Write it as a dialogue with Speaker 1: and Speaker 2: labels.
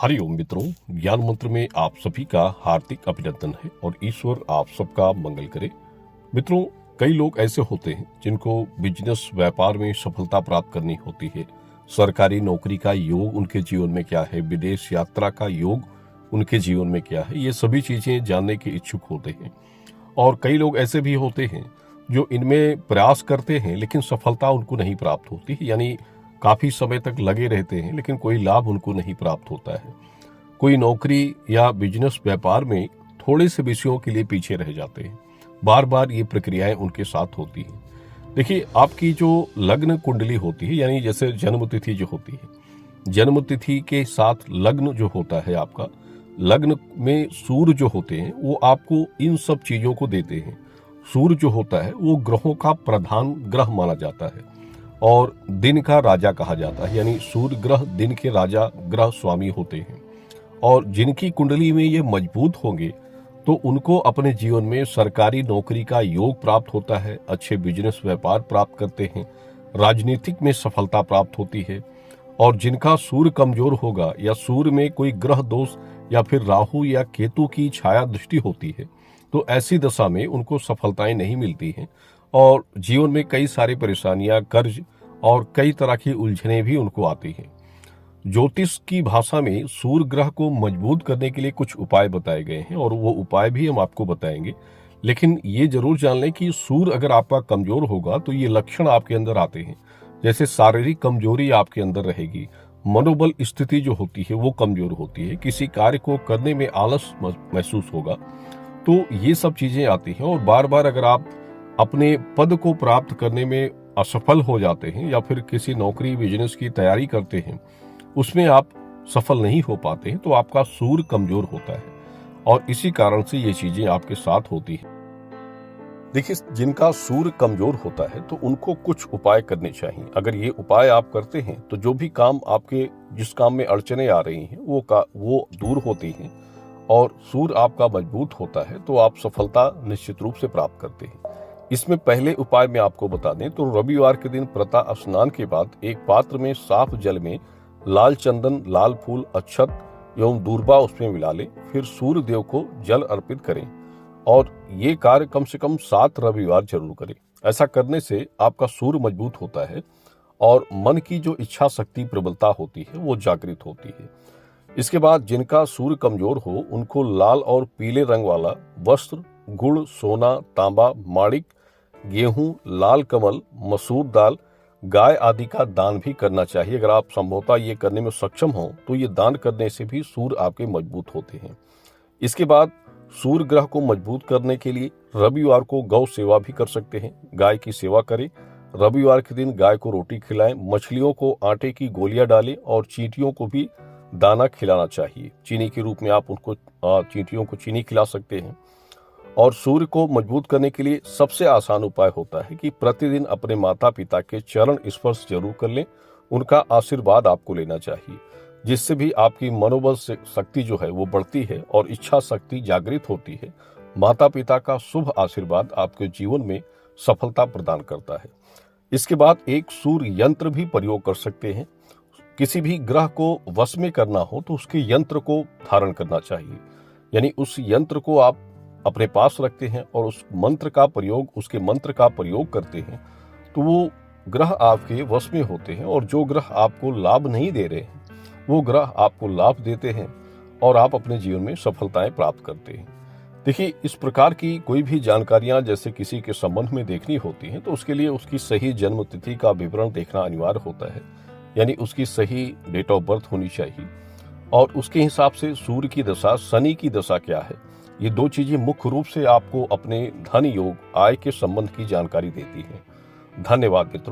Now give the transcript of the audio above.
Speaker 1: हरिओम मित्रों, ज्ञान मंत्र में आप सभी का हार्दिक अभिनंदन है और ईश्वर आप सबका मंगल करे। मित्रों, कई लोग ऐसे होते हैं जिनको बिजनेस व्यापार में सफलता प्राप्त करनी होती है। सरकारी नौकरी का योग उनके जीवन में क्या है, विदेश यात्रा का योग उनके जीवन में क्या है, ये सभी चीजें जानने के इच्छुक होते हैं। और कई लोग ऐसे भी होते हैं जो इनमें प्रयास करते हैं लेकिन सफलता उनको नहीं प्राप्त होती, यानी काफी समय तक लगे रहते हैं लेकिन कोई लाभ उनको नहीं प्राप्त होता है। कोई नौकरी या बिजनेस व्यापार में थोड़े से विषयों के लिए पीछे रह जाते हैं। बार बार ये प्रक्रियाएं उनके साथ होती हैं। देखिए, आपकी जो लग्न कुंडली होती है, यानी जैसे जन्म तिथि जो होती है, जन्म तिथि के साथ लग्न जो होता है, आपका लग्न में सूर्य जो होते हैं वो आपको इन सब चीजों को देते हैं। सूर्य जो होता है वो ग्रहों का प्रधान ग्रह माना जाता है और दिन का राजा कहा जाता है, यानी सूर्य ग्रह दिन के राजा ग्रह स्वामी होते हैं। और जिनकी कुंडली में ये मजबूत होंगे तो उनको अपने जीवन में सरकारी नौकरी का योग प्राप्त होता है, अच्छे बिजनेस व्यापार प्राप्त करते हैं, राजनीतिक में सफलता प्राप्त होती है। और जिनका सूर्य कमजोर होगा या सूर्य में कोई ग्रह दोष या फिर राहु या केतु की छाया दृष्टि होती है तो ऐसी दशा में उनको सफलताएं नहीं मिलती हैं और जीवन में कई सारी परेशानियां, कर्ज और कई तरह की उलझने भी उनको आती हैं। ज्योतिष की भाषा में सूर्य ग्रह को मजबूत करने के लिए कुछ उपाय बताए गए हैं और वो उपाय भी हम आपको बताएंगे। लेकिन ये जरूर जान लें कि सूर्य अगर आपका कमजोर होगा तो ये लक्षण आपके अंदर आते हैं, जैसे शारीरिक कमजोरी आपके अंदर रहेगी, मनोबल स्थिति जो होती है वो कमजोर होती है, किसी कार्य को करने में आलस महसूस होगा, तो ये सब चीजें आती हैं। और बार बार अगर आप अपने पद को प्राप्त करने में असफल हो जाते हैं या फिर किसी नौकरी बिजनेस की तैयारी करते हैं उसमें आप सफल नहीं हो पाते हैं तो आपका सूर्य कमजोर होता है और इसी कारण से ये चीजें आपके साथ होती हैं। देखिए, जिनका सूर्य कमजोर होता है तो उनको कुछ उपाय करने चाहिए। अगर ये उपाय आप करते हैं तो जो भी काम आपके जिस काम में अड़चने आ रही हैं वो दूर होती हैं और सूर्य आपका मजबूत होता है तो आप सफलता निश्चित रूप से प्राप्त करते हैं। इसमें पहले उपाय में आपको बता दें तो रविवार के दिन प्रातः स्नान के बाद एक पात्र में साफ जल में लाल चंदन, लाल फूल, अक्षत एवं दूर्वा उसमें मिला लें, फिर सूर्य देव को जल अर्पित करें और ये कार्य कम से कम 7 रविवार जरूर करें। ऐसा करने से आपका सूर्य मजबूत होता है और मन की जो इच्छा शक्ति प्रबलता होती है वो जागृत होती है। इसके बाद जिनका सूर्य कमजोर हो उनको लाल और पीले रंग वाला वस्त्र, गुड़, सोना, तांबा, माणिक, गेहूं, लाल कमल, मसूर दाल, गाय आदि का दान भी करना चाहिए। अगर आप संभवतः ये करने में सक्षम हो तो ये दान करने से भी सूर्य आपके मजबूत होते हैं। इसके बाद सूर्य ग्रह को मजबूत करने के लिए रविवार को गौ सेवा भी कर सकते हैं, गाय की सेवा करें। रविवार के दिन गाय को रोटी खिलाएं, मछलियों को आटे की गोलियां डालें और चींटियों को भी दाना खिलाना चाहिए। चीनी के रूप में आप उनको चींटियों को चीनी खिला सकते हैं। और सूर्य को मजबूत करने के लिए सबसे आसान उपाय होता है कि प्रतिदिन अपने माता पिता के चरण स्पर्श जरूर कर लें, उनका आशीर्वाद आपको लेना चाहिए, जिससे भी आपकी मनोबल शक्ति जो है वो बढ़ती है और इच्छा शक्ति जागृत होती है। माता पिता का शुभ आशीर्वाद आपके जीवन में सफलता प्रदान करता है। इसके बाद एक सूर्य यंत्र भी प्रयोग कर सकते हैं। किसी भी ग्रह को वश में करना हो तो उसके यंत्र को धारण करना चाहिए, यानी उस यंत्र को आप अपने पास रखते हैं और उसके मंत्र का प्रयोग करते हैं तो वो ग्रह आपके वश में होते हैं और जो ग्रह आपको लाभ नहीं दे रहे हैं वो ग्रह आपको लाभ देते हैं और आप अपने जीवन में सफलताएं प्राप्त करते हैं। देखिए, इस प्रकार की कोई भी जानकारियां जैसे किसी के संबंध में देखनी होती हैं तो उसके लिए उसकी सही जन्म तिथि का विवरण देखना अनिवार्य होता है, यानी उसकी सही डेट ऑफ बर्थ होनी चाहिए और उसके हिसाब से सूर्य की दशा, शनि की दशा क्या है, ये 2 चीजें मुख्य रूप से आपको अपने धन योग, आय के संबंध की जानकारी देती हैं। धन्यवाद मित्रों।